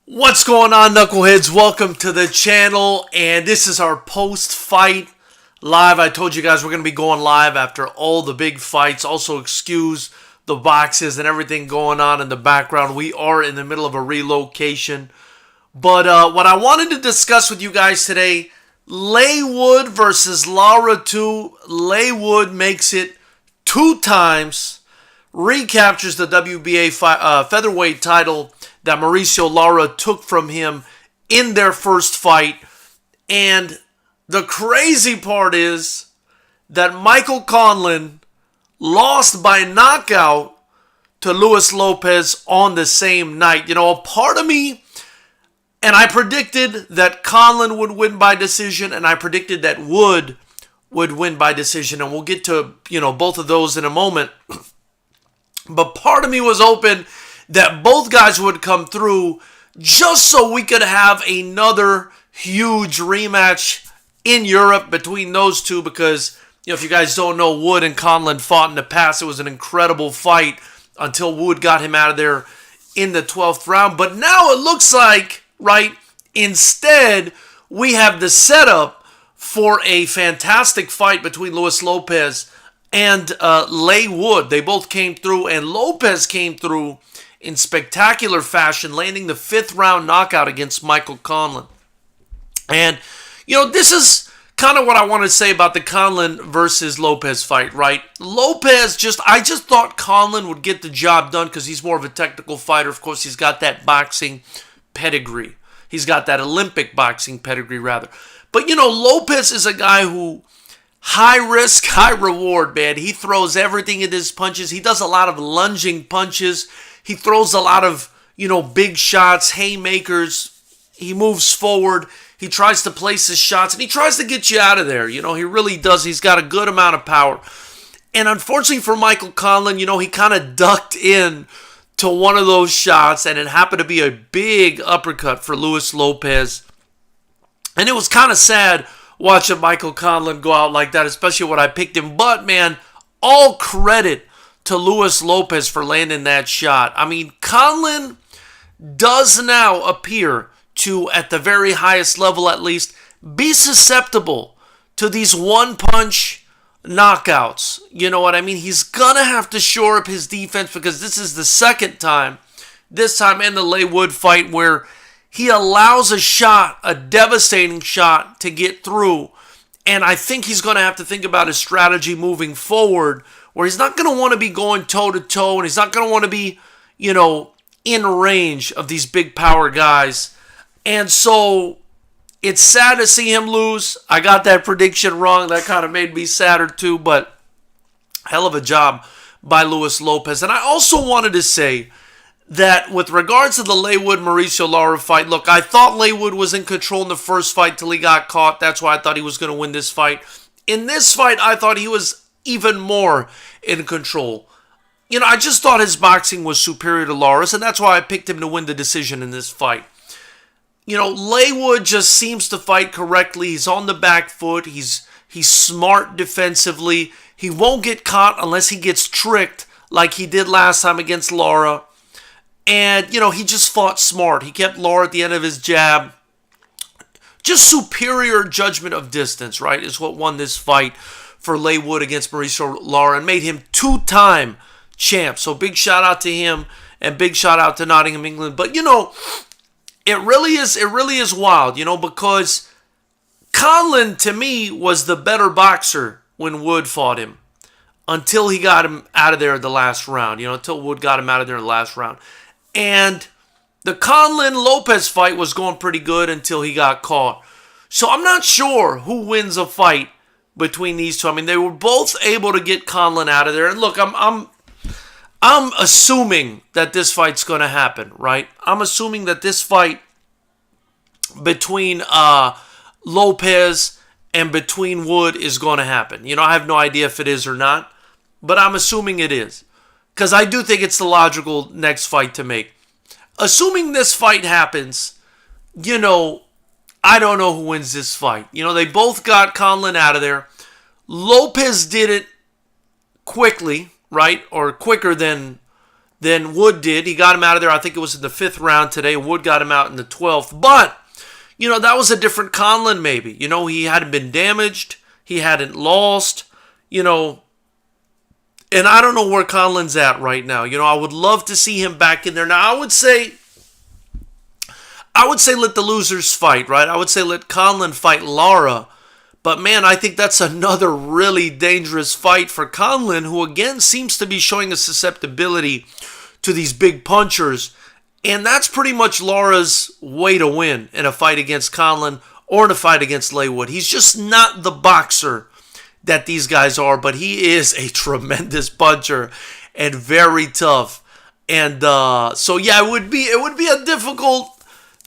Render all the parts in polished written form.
What's going on, knuckleheads? Welcome to the channel, and this is our post-fight live. I told you guys we're going to be going live after all the big fights. Also, excuse the boxes and everything going on in the background. We are in the middle of a relocation. But what I wanted to discuss with you guys today, Leigh Wood versus Lara 2. Leigh Wood makes it 2 times, recaptures the WBA featherweight title that Mauricio Lara took from him in their first fight. And the crazy part is that Michael Conlan lost by knockout to Luis Lopez on the same night. You know, a part of me, and I predicted that Conlan would win by decision, and I predicted that Wood would win by decision, and we'll get to, both of those in a moment. But part of me was open that both guys would come through just so we could have another huge rematch in Europe between those two, because, if you guys don't know, Wood and Conlan fought in the past. It was an incredible fight until Wood got him out of there in the 12th round. But now it looks like, instead, we have the setup for a fantastic fight between Luis Lopez and Leigh Wood. They both came through, and Lopez came through in spectacular fashion, landing the 5th round knockout against Michael Conlan. And, this is kind of what I want to say about the Conlan versus Lopez fight, right? Lopez, I just thought Conlan would get the job done because he's more of a technical fighter. Of course, he's got that boxing pedigree. He's got that Olympic boxing pedigree, rather. But, Lopez is a guy who, high risk, high reward, man. He throws everything in his punches. He does a lot of lunging punches. He throws a lot of, big shots, haymakers. He moves forward. He tries to place his shots, and he tries to get you out of there. He really does. He's got a good amount of power. And unfortunately for Michael Conlan, he kind of ducked in to one of those shots, and it happened to be a big uppercut for Luis Lopez. And it was kind of sad watching Michael Conlan go out like that, especially when I picked him. But, man, all credit to Luis Lopez for landing that shot. I mean, Conlan does now appear to, at the very highest level at least, be susceptible to these one-punch knockouts. You know what I mean? He's going to have to shore up his defense, because this is the second time, this time in the Leigh Wood fight, where he allows a shot, a devastating shot, to get through. And I think he's going to have to think about his strategy moving forward, where he's not going to want to be going toe-to-toe, and he's not going to want to be, in range of these big power guys. And so it's sad to see him lose. I got that prediction wrong. That kind of made me sadder too, but hell of a job by Luis Lopez. And I also wanted to say that with regards to the Leigh Wood-Mauricio Lara fight, look, I thought Leigh Wood was in control in the first fight till he got caught. That's why I thought he was going to win this fight. In this fight, I thought he was even more in control. I just thought his boxing was superior to Lara's, and that's why I picked him to win the decision in this fight. Leigh Wood just seems to fight correctly. He's on the back foot. He's smart defensively. He won't get caught unless he gets tricked like he did last time against Lara. And, he just fought smart. He kept Lara at the end of his jab. Just superior judgment of distance, right, is what won this fight for Leigh Wood against Mauricio Lara and made him 2-time champ. So big shout out to him, and big shout out to Nottingham, England. But, it really is wild, because Conlan, to me, was the better boxer when Wood fought him, until he got him out of there in the last round, until Wood got him out of there in the last round. And the Conlan-Lopez fight was going pretty good until he got caught. So I'm not sure who wins a fight between these two. I mean, they were both able to get Conlan out of there. And look, I'm assuming that this fight's going to happen, right? I'm assuming that this fight between Lopez and between Wood is going to happen. I have no idea if it is or not, but I'm assuming it is, because I do think it's the logical next fight to make. Assuming this fight happens, I don't know who wins this fight. They both got Conlan out of there. Lopez did it quickly, right? Or quicker than than Wood did. He got him out of there, I think it was in the 5th round today. Wood got him out in the 12th. But, that was a different Conlan maybe. He hadn't been damaged. He hadn't lost. And I don't know where Conlan's at right now. I would love to see him back in there. Now, I would say let the losers fight, right? I would say let Conlan fight Lara. But, man, I think that's another really dangerous fight for Conlan, who, again, seems to be showing a susceptibility to these big punchers. And that's pretty much Lara's way to win in a fight against Conlan or in a fight against Leigh Wood. He's just not the boxer that these guys are, but he is a tremendous puncher and very tough. And so, yeah, it would be a difficult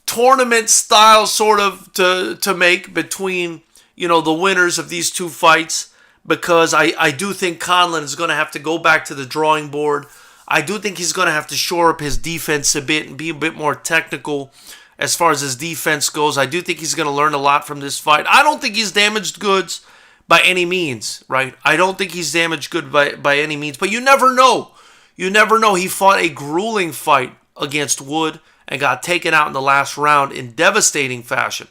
tournament style sort of to make between the winners of these two fights, because I do think Conlan is going to have to go back to the drawing board. I do think he's going to have to shore up his defense a bit and be a bit more technical as far as his defense goes. I do think he's going to learn a lot from this fight. I don't think he's damaged goods by any means, right? I don't think he's damaged good by any means, but you never know. You never know. He fought a grueling fight against Wood and got taken out in the last round in devastating fashion.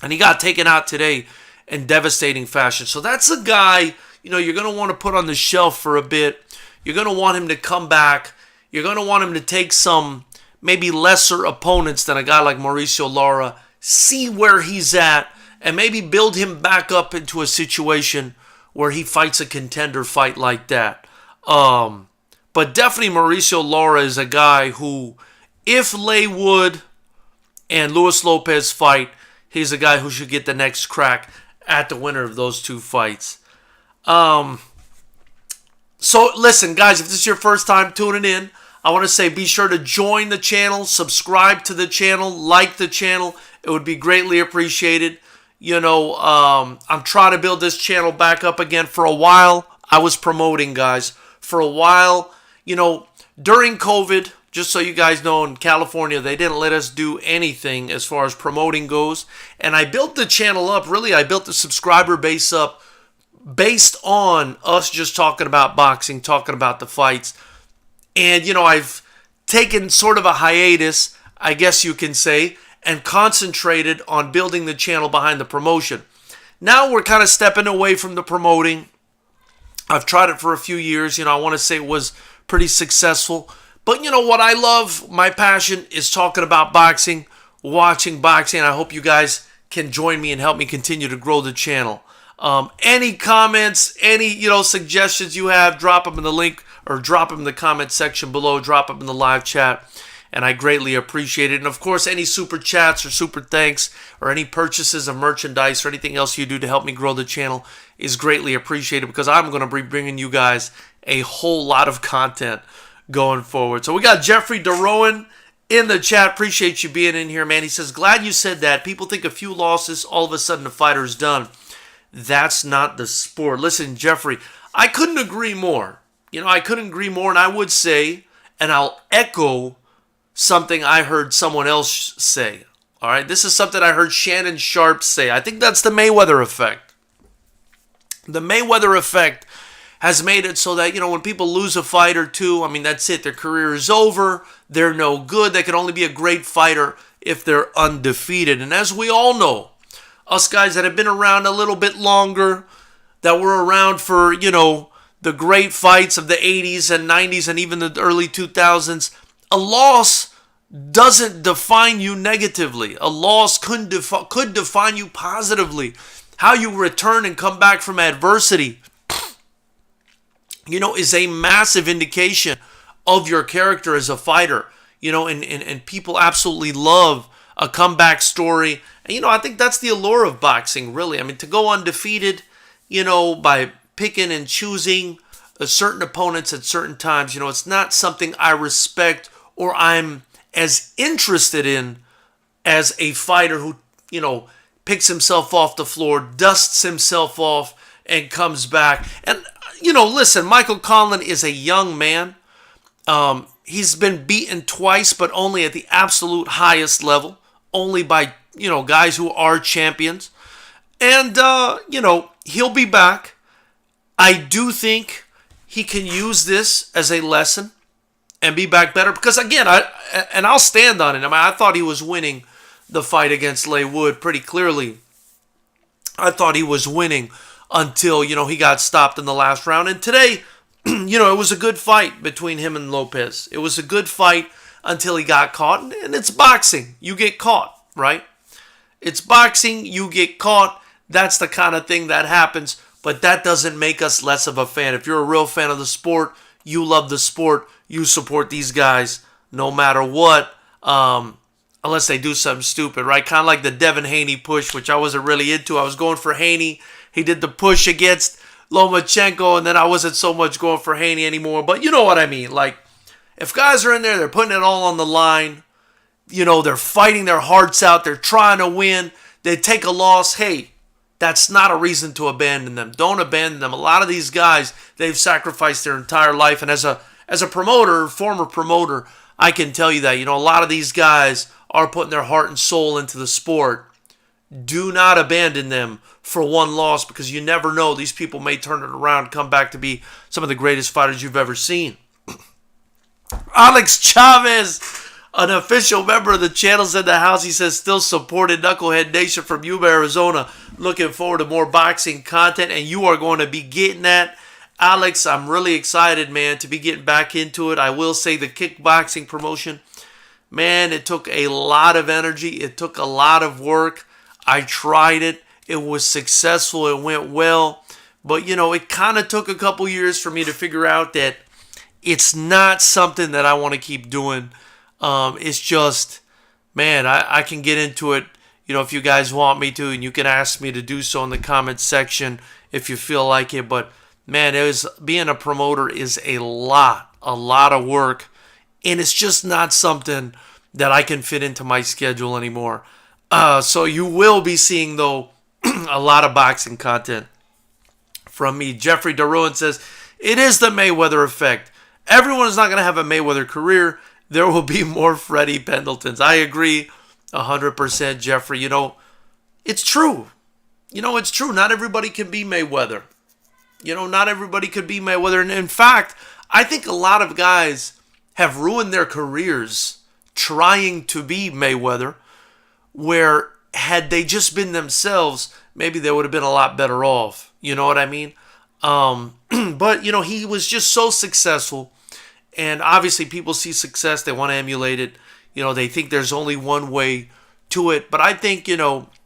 And he got taken out today in devastating fashion. So that's a guy, you're going to want to put on the shelf for a bit. You're going to want him to come back. You're going to want him to take some maybe lesser opponents than a guy like Mauricio Lara, see where he's at, and maybe build him back up into a situation where he fights a contender fight like that. But definitely Mauricio Lara is a guy who, if Leigh Wood and Luis Lopez fight, he's a guy who should get the next crack at the winner of those two fights. So listen, guys, if this is your first time tuning in, I want to say be sure to join the channel, subscribe to the channel, like the channel. It would be greatly appreciated. I'm trying to build this channel back up again. For a while, I was promoting, guys. For a while, during COVID, just so you guys know, in California, they didn't let us do anything as far as promoting goes. And I built the channel up, really, I built the subscriber base up based on us just talking about boxing, talking about the fights. And, I've taken sort of a hiatus, I guess you can say, and concentrated on building the channel behind the promotion. Now we're kind of stepping away from the promoting. I've tried it for a few years. I want to say it was pretty successful. But what I love, my passion, is talking about boxing, watching boxing. I hope you guys can join me and help me continue to grow the channel. Any comments, any suggestions you have, drop them in the link or drop them in the comment section below. Drop them in the live chat, and I greatly appreciate it. And of course, any super chats or super thanks or any purchases of merchandise or anything else you do to help me grow the channel is greatly appreciated, because I'm going to be bringing you guys a whole lot of content going forward. So we got Jeffrey DeRowan in the chat. Appreciate you being in here, man. He says, glad you said that. People think a few losses, all of a sudden the fighter's done. That's not the sport. Listen, Jeffrey, I couldn't agree more. I couldn't agree more, and I would say, and I'll echo something I heard someone else say. All right, this is something I heard Shannon Sharp say. I think that's the Mayweather effect. The Mayweather effect has made it so that, when people lose a fight or two, that's it. Their career is over. They're no good. They can only be a great fighter if they're undefeated. And as we all know, us guys that have been around a little bit longer, that were around for, the great fights of the 80s and 90s and even the early 2000s, a loss doesn't define you negatively. A loss could define you positively. How you return and come back from adversity, is a massive indication of your character as a fighter. And people absolutely love a comeback story. And, I think that's the allure of boxing, really. To go undefeated, by picking and choosing certain opponents at certain times, it's not something I respect or I'm as interested in as a fighter who, picks himself off the floor, dusts himself off, and comes back. And, listen, Michael Conlan is a young man. He's been beaten twice, but only at the absolute highest level, only by, guys who are champions. And, he'll be back. I do think he can use this as a lesson. and be back better. Because again, I'll stand on it. I mean, I thought he was winning the fight against Leigh Wood pretty clearly. I thought he was winning until, he got stopped in the last round. And today, it was a good fight between him and Lopez. It was a good fight until he got caught. And it's boxing. You get caught, right? It's boxing. You get caught. That's the kind of thing that happens. But that doesn't make us less of a fan. If you're a real fan of the sport, you love the sport, you support these guys no matter what, unless they do something stupid, right? Kind of like the Devin Haney push, which I wasn't really into. I was going for Haney. He did the push against Lomachenko, and then I wasn't so much going for Haney anymore. But you know what I mean. Like, if guys are in there, they're putting it all on the line. They're fighting their hearts out. They're trying to win. They take a loss. Hey, that's not a reason to abandon them. Don't abandon them. A lot of these guys, they've sacrificed their entire life. And as a promoter, former promoter, I can tell you that. A lot of these guys are putting their heart and soul into the sport. Do not abandon them for one loss, because you never know. These people may turn it around, come back to be some of the greatest fighters you've ever seen. Alex Chavez, an official member of the channel's in the house. He says, still supported Knucklehead Nation from Yuma, Arizona. Looking forward to more boxing content, and you are going to be getting that. Alex, I'm really excited, man, to be getting back into it. I will say the kickboxing promotion, man, it took a lot of energy. It took a lot of work. I tried it. It was successful. It went well. But, it kind of took a couple years for me to figure out that it's not something that I want to keep doing. It's just, man, I can get into it, if you guys want me to, and you can ask me to do so in the comments section if you feel like it. But, man, being a promoter is a lot of work, and it's just not something that I can fit into my schedule anymore. So you will be seeing, though, a lot of boxing content from me. Jeffrey DeRuin says, it is the Mayweather effect. Everyone is not going to have a Mayweather career. There will be more Freddie Pendletons. I agree 100%, Jeffrey. It's true. It's true. Not everybody can be Mayweather. Not everybody could be Mayweather. And in fact, I think a lot of guys have ruined their careers trying to be Mayweather, where had they just been themselves, maybe they would have been a lot better off. You know what I mean? But, he was just so successful. And obviously people see success, they want to emulate it. They think there's only one way to it. But I think,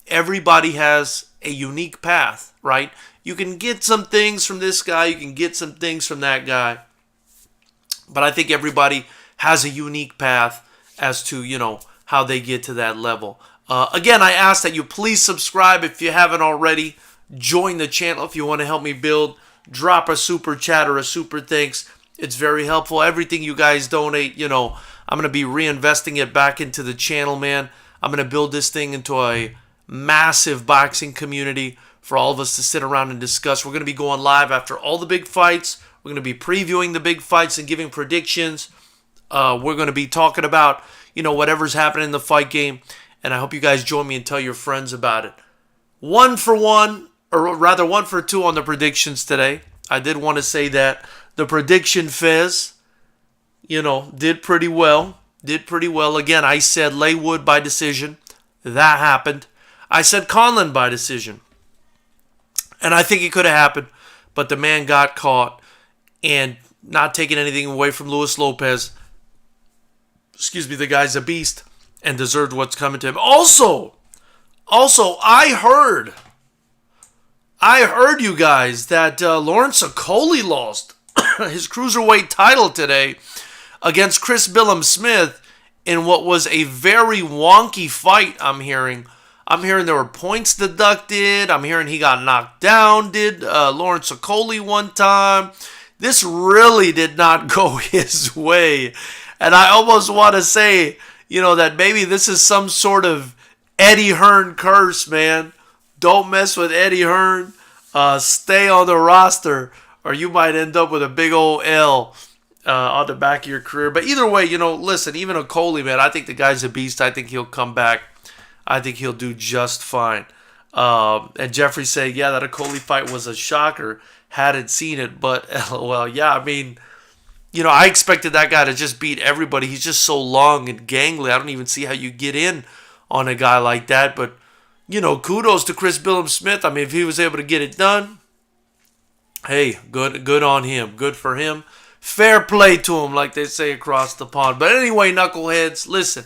everybody has a unique path, right? You can get some things from this guy, you can get some things from that guy. But I think everybody has a unique path as to, how they get to that level. Again, I ask that you please subscribe if you haven't already. Join the channel if you want to help me build. Drop a super chat or a super thanks. It's very helpful. Everything you guys donate, I'm going to be reinvesting it back into the channel, man. I'm going to build this thing into a massive boxing community for all of us to sit around and discuss. We're going to be going live after all the big fights. We're going to be previewing the big fights and giving predictions. We're going to be talking about, whatever's happening in the fight game. And I hope you guys join me and tell your friends about it. 1 for 1, or rather 1 for 2 on the predictions today. I did want to say that. The prediction Fez, did pretty well. Again, I said Leigh Wood by decision. That happened. I said Conlan by decision. And I think it could have happened. But the man got caught. And not taking anything away from Luis Lopez. The guy's a beast. And deserved what's coming to him. Also, I heard, you guys, that Lawrence Okoli lost his cruiserweight title today against Chris Billum-Smith in what was a very wonky fight, I'm hearing. There were points deducted. I'm hearing he got knocked down, did Lawrence Okoli one time. This really did not go his way. And I almost want to say, that maybe this is some sort of Eddie Hearn curse, man. Don't mess with Eddie Hearn. Stay on the roster, or you might end up with a big old L on the back of your career. But either way, listen, even Okoli, man, I think the guy's a beast. I think he'll come back. I think he'll do just fine. And Jeffrey said, that Okoli fight was a shocker. Hadn't seen it, but, well, yeah, I mean, You know, I expected that guy to just beat everybody. He's just so long and gangly. I don't even see how you get in on a guy like that. But, you know, kudos to Chris Billum-Smith. I mean, if he was able to get it done, hey, good on him. Good for him. Fair play to him, like they say across the pond. But anyway, knuckleheads, listen,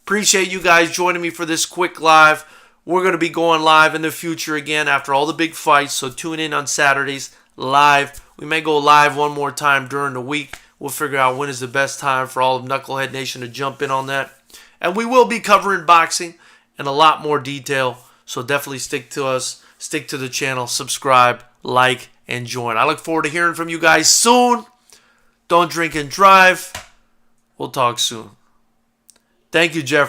appreciate you guys joining me for this quick live. We're going to be going live in the future again after all the big fights, so tune in on Saturdays live. We may go live one more time during the week. We'll figure out when is the best time for all of Knucklehead Nation to jump in on that. And we will be covering boxing in a lot more detail, so definitely stick to us, stick to the channel, subscribe, like, and join. I look forward to hearing from you guys soon. Don't drink and drive. We'll talk soon. Thank you, Jeff.